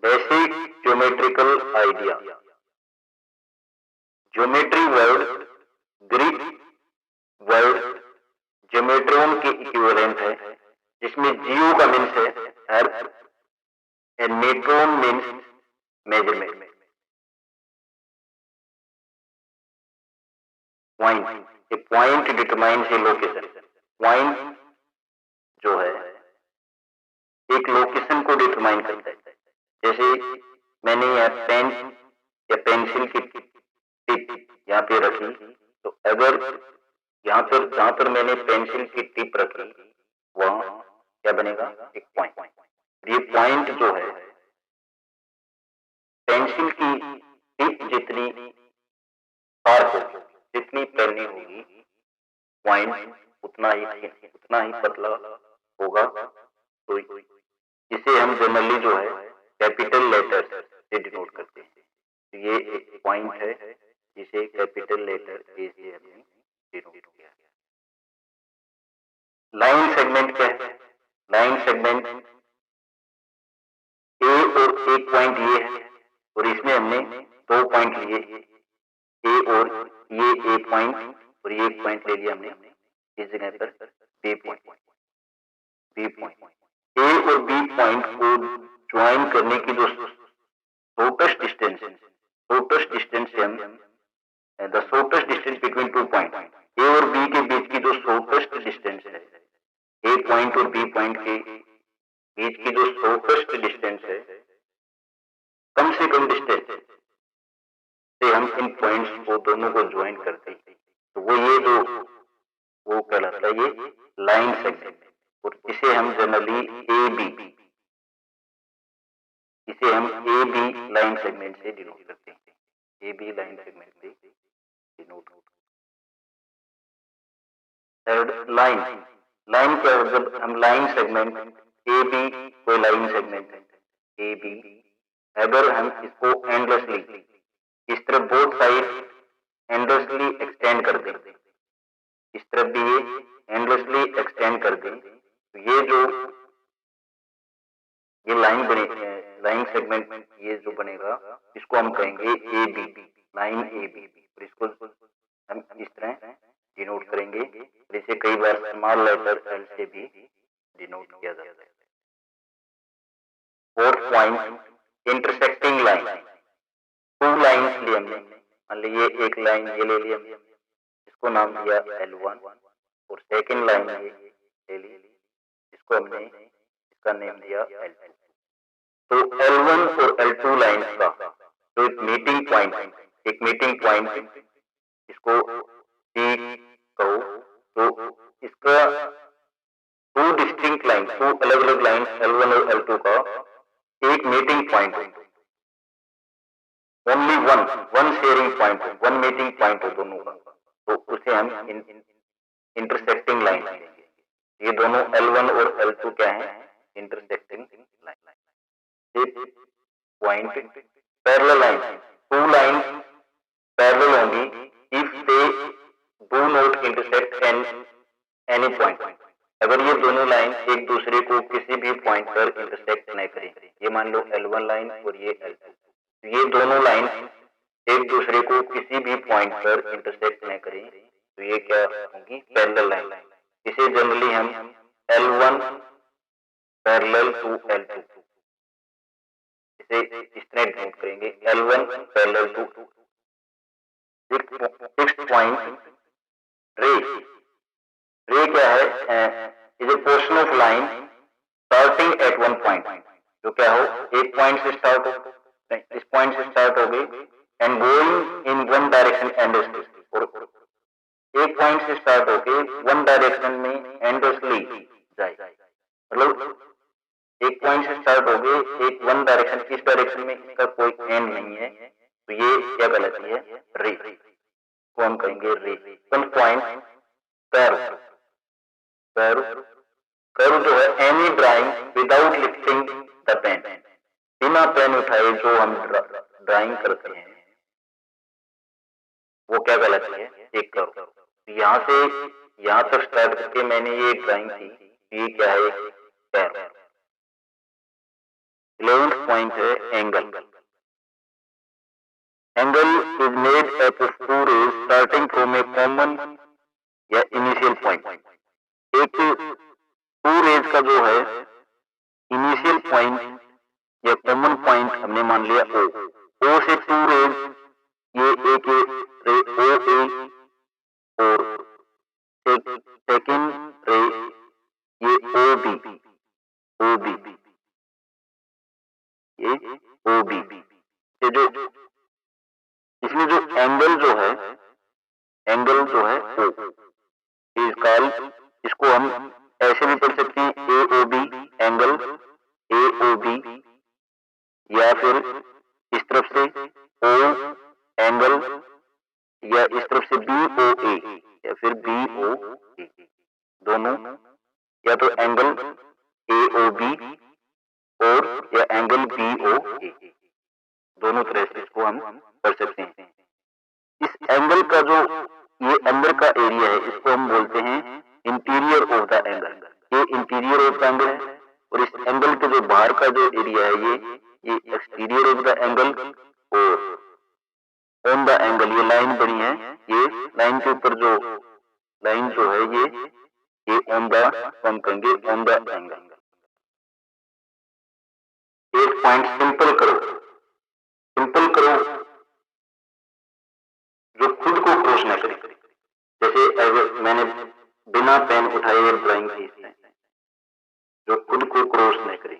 Basic geometrical idea. Geometry word Greek word geometron के equivalent है, जिसमें जियो का मीन्स है earth and metron means measurement. Point, a point determines a location. Point जो है एक लोकेशन को डिटरमाइन करता है। जैसे मैंने यहाँ पेन या पेंसिल की टिप यहाँ पे रखी, तो अगर यहाँ पर जहां पर मैंने पेंसिल की टिप रखी वहां क्या बनेगा, एक पॉइंट। ये पॉइंट जो है पेंसिल की टिप जितनी शार्प होगी, जितनी पैनी होगी, पॉइंट उतना ही पतला होगा। तो इसे हम जनरली जो है कैपिटल लेटर से डिनोट करते हैं। तो ये एक पॉइंट है जिसे कैपिटल लेटर ए से हमने डिनोट किया। लाइन सेगमेंट क्या है? लाइन सेगमेंट ए और एक पॉइंट ये है, और इसमें हमने दो पॉइंट लिए, ए और ये ए पॉइंट, और ये एक पॉइंट ले लिया हमने इस जगह पर B point. B point A और बी पॉइंट को ज्वाइन करने की जो शॉर्टेस्ट डिस्टेंस है, शॉर्टेस्ट डिस्टेंस से हम the shortest distance between two point, A और बी के बीच की जो शॉर्टेस्ट डिस्टेंस है, ए पॉइंट और बी पॉइंट के बीच की जो शॉर्टेस्ट डिस्टेंस है, कम से कम डिस्टेंस से हम इन पॉइंट्स को दोनों को ज्वाइन करते हैं, तो वो ये जो वो कहलाता है ये लाइन सेगमेंट। और इसे हम generally A B line segment से डिनोट करते हैं। ए बी लाइन सेगमेंट से डिनोट। Third line. लाइन क्या है? जब हम लाइन सेगमेंट ए बी कोई लाइन सेगमेंट है ए बी, अगर हम इसको एंडलेसली इस तरफ बोथ साइड एंडलेसली एक्सटेंड कर दें, इस तरफ भी ये एंडलेसली एक्सटेंड कर दें, तो ये जो ये लाइन बनेगी, लाइन सेगमेंट ये जो बनेगा, इसको हम कहेंगे A B, line A B. और इसको हम इस तरह डिनोट करेंगे, और इसे कई बार स्मॉल लेटर एल से भी डिनोट किया जाता है। Fourth point intersecting line. Two lines लिए हमने, मान लीजिए एक लाइन ये ले ली हमने, इसको नाम दिया L1, और सेकेंड लाइन ये ले ली, इसको हमने इसका नेम दिया L2। तो L1 और L2 लाइन्स का जो एक मीटिंग पॉइंट इसको P कहो, तो इसका टू डिस्टिंक्ट लाइन, टू अलग अलग लाइन L1 और L2 का एक मीटिंग पॉइंट हो, ओनली वन शेयरिंग पॉइंट हो, वन मीटिंग पॉइंट हो दोनों का, तो उसे हम इंटरसेक्टिंग लाइन कहेंगे। ये दोनों L1 और L2 क्या है? Intersecting line. Point parallel line. Two line parallel होंगी if they do not intersect any point. अगर ये दोनों लाइन एक दूसरे को किसी भी पॉइंट पर इंटरसेक्ट नहीं करें, ये मान लो L1 लाइन और ये L2, तो ये दोनों लाइन एक दूसरे को किसी भी पॉइंट पर इंटरसेक्ट नहीं करें, तो ये क्या होगी? Parallel line. इसे जनरली हम L1 पैरेलल टू L2, इसे इस तरह डिनोट करेंगे L1 parallel to. Sixth point रे। रे क्या है? Is a portion of line starting at one point, जो क्या हो, एक पॉइंट से स्टार्ट हो, इस पॉइंट से स्टार्ट हो गई and going in one direction endlessly, और एक पॉइंट से स्टार्ट होके वन डायरेक्शन में एंडलेसली जाए, मतलब एक पॉइंट से स्टार्ट हो गए एक वन डायरेक्शन, इस डायरेक्शन में इसका कोई एंड नहीं है, तो ये क्या कहलाती है? रे को हम कहेंगे रे। Point curve. कर्व जो है any drawing without lifting the pen, बिना पेन उठाए जो हम ड्राइंग करते हैं वो क्या कहलाती है? एक कर्व। यहाँ से यहाँ तक स्टार्ट करके मैंने ये ड्राइंग की, ये क्या है? एक कर्व। 11th पॉइंट है angle. Angle is made up of two rays starting from a common या इनिशियल पॉइंट। एक टू रेज का जो है इनिशियल पॉइंट या कॉमन पॉइंट हमने मान लिया ओ। ओ से टू रेज, ये एक रे ओ ए और सेकेंड रे ये ओ बी, ओ बी, ये ओ बी। ये जो इसमें जो एंगल जो है ओ इज कॉल्ड, इसको हम ऐसे भी पढ़ सकते हैं A O B, angle A O B, या फिर इस तरफ से ओ एंगल, या इस तरफ से बी ओ ए, या फिर बी ओ ए, दोनों, या तो एंगल ए ओ बी और या एंगल बी ओ ए, दोनों तरह से इसको हम कर सकते हैं। इस एंगल का जो ये अंदर का एरिया है इसको हम बोलते हैं इंटीरियर ऑफ द एंगल। ये इंटीरियर ऑफ द एंगल है, और इस एंगल के जो बाहर का जो एरिया है ये एक्सटीरियर ऑफ द एंगल। और ऑन द एंगल ये लाइन बनी है, ये लाइन के ऊपर जो लाइन जो है ये ऑन द, हम कहेंगे ऑन द एंगल। एक पॉइंट सिंपल करो, सिंपल करो जो खुद को क्रॉस न करे। जैसे मैंने बिना पेन उठाए ड्राइंग की है, जो खुद को क्रॉस न करे,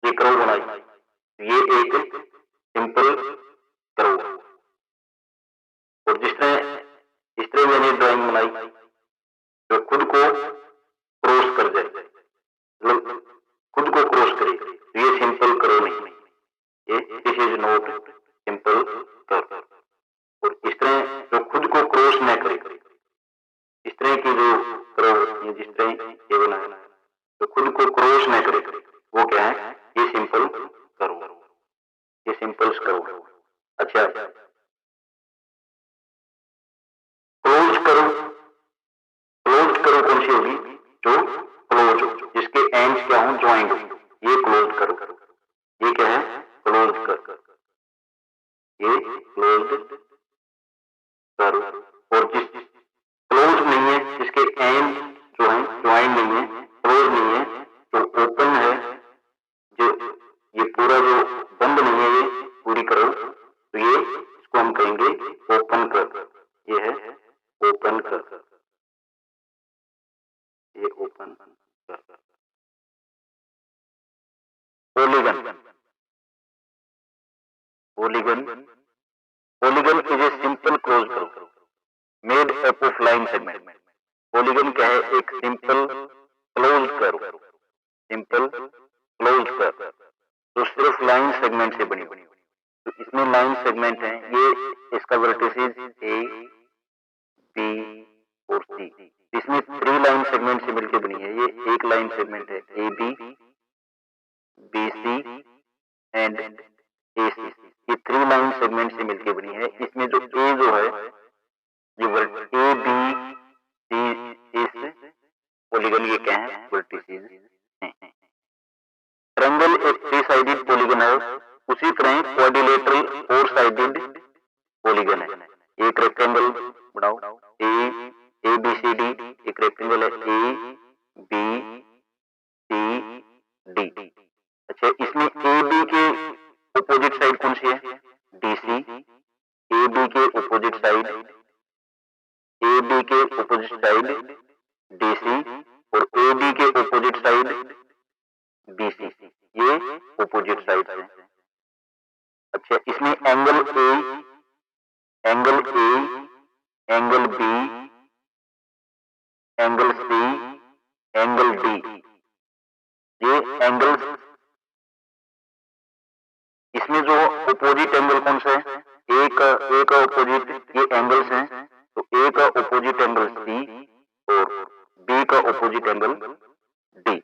ये करो बनाई, ये एक सिंपल करो। और जिस तरह मैंने ड्राइंग बनाई जो खुद को क्रॉस कर जाए, मतलब खुद को क्रॉस करे, तो ये सिंपल करो नहीं, ये दिस इज नॉट सिंपल करो। और इस तरह जो खुद को क्रॉस न करे, इस तरह की जो करो, ये जिस तरह ये बनाया जो खुद को क्रॉस न करे वो क्या है, ये सिंपल करो, ये सिंपल्स करो। अच्छा, क्लोज करो, क्लोज करो कौन सी होगी, जो क्लोज हो, जिसके एंड्स क्या हो, ज्वाइंट हो, ये क्लोज करो। ये क्या है, क्लोज कर, ये क्लोज करो। और जिस क्लोज नहीं है, जिसके एंड जो है ज्वाइन नहीं है, क्लोज नहीं है, जो ओपन है, जो ये पूरा जो बंद नहीं है, ये पूरी करो, तो ये इसको हम कहेंगे ओपन कर। ये है ओपन कर, ये ओपन कर। Polygon, polygon, polygon is a simple close curve made up of line segment. Polygon क्या है, एक simple close curve, simple close curve, तो सिर्फ लाइन सेगमेंट से बनी। तो इसमें लाइन सेगमेंट है, ये इसका वर्टिसेस ए बी और सी, इसमें 3 लाइन सेगमेंट से मिलकर बनी है। ये एक लाइन सेगमेंट है A B, B C and A C, ये 3 लाइन सेगमेंट से मिलकर बनी है। इसमें जो ए जो है ये ए बी सी इस पॉलीगन ये क्या है, वर्टिसेस हैं। ट्रायंगल एक 3 साइडेड पॉलीगन है, उसी तरह क्वाड्रिलेटरल 4 साइडेड पॉलीगन है। एक रेक्टेंगल बनाओ, ए बी सी डी, एक रेक्टेंगल है ए बी सी डी। अच्छा, इसमें ए बी के अपोजिट साइड कौन सी है, डी सी। ए बी के अपोजिट साइड, ए बी के अपोजिट साइड डी सी, और ए बी के अपोजिट साइड बी सी, ये अपोजिट साइड है। अच्छा, इसमें angle A, angle B, angle C, angle D, ये एंगल। इसमें जो अपोजिट एंगल कौन सा है, ए का अपोजिट ये एंगल्स हैं, तो ए का अपोजिट एंगल सी और बी का अपोजिट एंगल डी।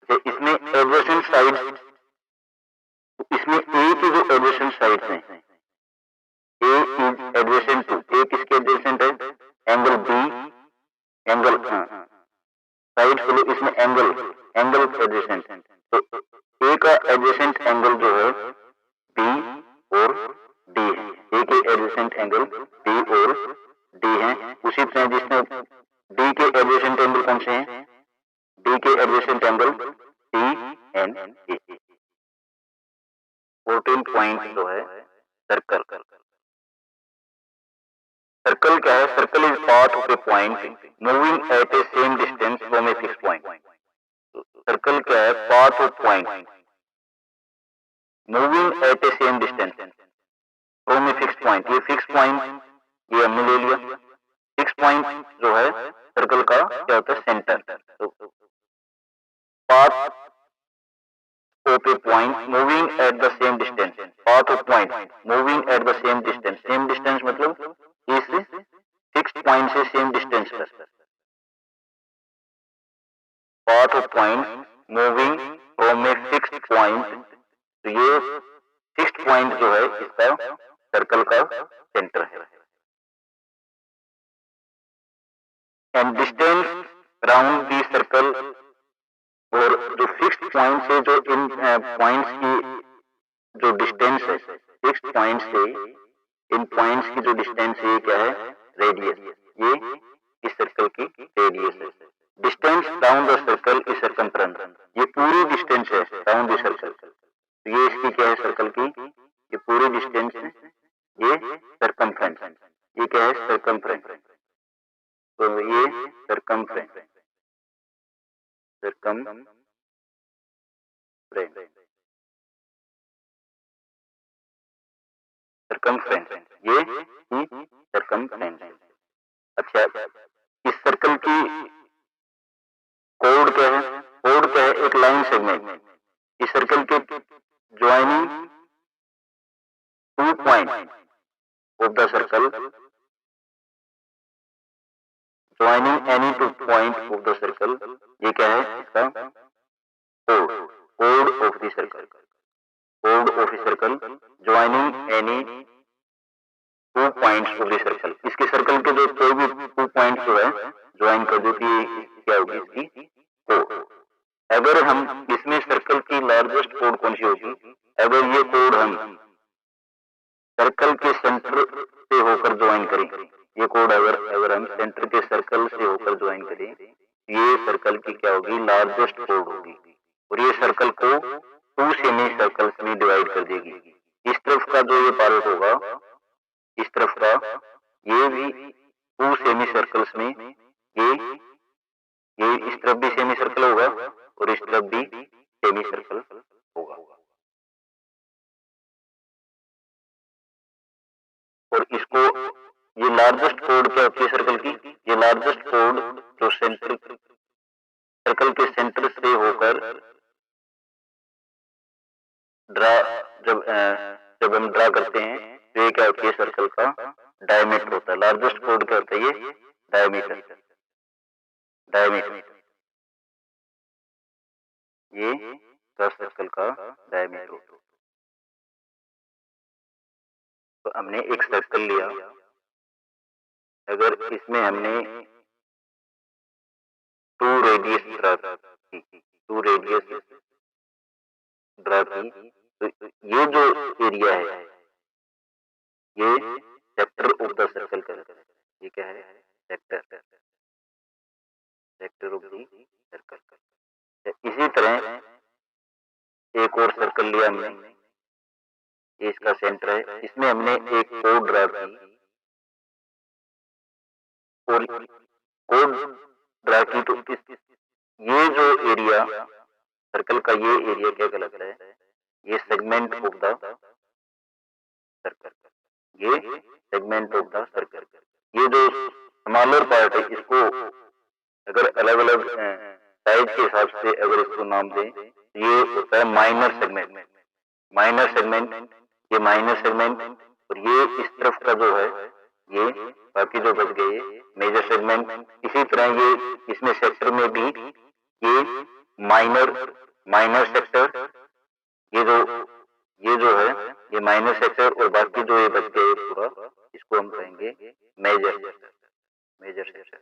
इसमें एडजेसेंट साइड, इसमें ए की जो एडजेसेंट साइड्स हैं, ए इज एडजेसेंट टू, ए किसके एडजेसेंट है, एंगल बी, एंगल साइड चलो इसमें एंगल एडजेसेंट, तो ए का एडजेसेंट एंगल जो है बी और डी है, ए के एडजेसेंट एंगल बी और डी है। उसी तरह जिसमें डी के एडजेसेंट एंगल कौन से हैं, डी के adjacent angle D and A. 14 point जो है सर्कल। सर्कल क्या है, circle is path of A point moving at A same distance from a fix point. Circle क्या है, path of point moving at A same distance from a fix point. ये fix point ये हमने ले लिया। Fix point जो है circle का क्या होता है, सेंटर। तो path of A point moving at the same distance, path of point moving at the same distance, same distance मतलब इस फिक्स पॉइंट से सेम डिस्टेंस पर। Path of point moving from a fixed point, तो ये fixed point जो है इसका circle का सेंटर है। And distance round the circle, और जो फिक्स्ड पॉइंट से जो इन पॉइंट्स की जो डिस्टेंस है, फिक्स्ड पॉइंट से इन पॉइंट्स की जो डिस्टेंस है ये क्या है, रेडियस। ये इस सर्कल की रेडियस है। Distance round the circle is circumference, ये पूरी डिस्टेंस है राउंड द सर्कल। तो ये इसकी क्या है, सर्कल की ये पूरी डिस्टेंस है, ये सर्कमफ्रेंस। ये क्या है, सर्कमफ्रेंस। तो ये सर्कमफ्रेंस, सर्कमफ्रेंस सर्कमफ्रेंस, ये सर्कमफ्रेंस। अच्छा, इस सर्कल की कोड क्या है, कोड क्या है, एक लाइन सेगमेंट। इस सर्कल के joining 2 point of the circle, joining any 2 point of the circle, ये क्या है इसका code, code of the circle, code of the circle joining any 2 points of the circle. इसके सर्कल के जो कोई भी 2 पॉइंट जो है ज्वाइन कर देती है, क्या होगी इसकी कोड। अगर हम इसमें सर्कल की लार्जेस्ट कोड कौन सी होगी, अगर ये कोड हम सर्कल के सेंटर से होकर ज्वाइन करें, ये कोड अगर हम सेंटर के सर्कल से होकर ज्वाइन करें, ये सर्कल की क्या होगी, लार्जेस्ट कोड होगी। और ये सर्कल को 2 सेमी सर्कल्स में डिवाइड कर देगी। इस तरफ का जो ये पार्ट होगा, इस तरफ का ये भी 2 सेमी सर्कल्स में, ये इस तरफ भी सेमी सर्कल होगा और इस तरफ भी सेमी सर्कल होगा। और इसको ये लार्जेस्ट कोड क्या होती है सर्कल की, ये लार्जेस्ट कोड जो सेंटर सर्कल के सेंटर से होकर ड्रा जब हम ड्रा करते हैं तो ये क्या होती है, सर्कल का डायमीटर होता है। लार्जेस्ट कोड क्या होता है, ये डायमीटर, डायमीटर, ये सर्कल का डायमीटर होता है। तो हमने एक सर्कल लिया, अगर इसमें हमने 2 रेडियस ड्रा की, 2 रेडियस ड्रा की, तो ये जो एरिया है ये सेक्टर ऑफ द सर्कल का, ये क्या है, sector, sector of the circle. इसी तरह एक और सर्कल लिया हमने, ये इसका सेंटर है, इसमें हमने एक कोड ड्रा की, और कोड ड्रा की, तो ये जो एरिया सर्कल का, ये एरिया क्या कहलाता है, ये सेगमेंट ऑफ द सर्कल, ये सेगमेंट ऑफ द सर्कल। ये जो स्मॉलर पार्ट है, इसको अगर अलग अलग साइज के हिसाब से अगर इसको नाम दें, ये होता है माइनर सेगमेंट, माइनर सेगमेंट, ये माइनर सेगमेंट। और ये इस तरफ का जो है, ये बाकी जो बच गए मेजर सेगमेंट। इसी तरह ये इसमें सेक्टर में भी ये माइनर सेक्टर, ये जो है ये माइनर सेक्टर, और बाकी जो ये बच गए पूरा, इसको हम कहेंगे मेजर सेक्टर, मेजर सेक्टर।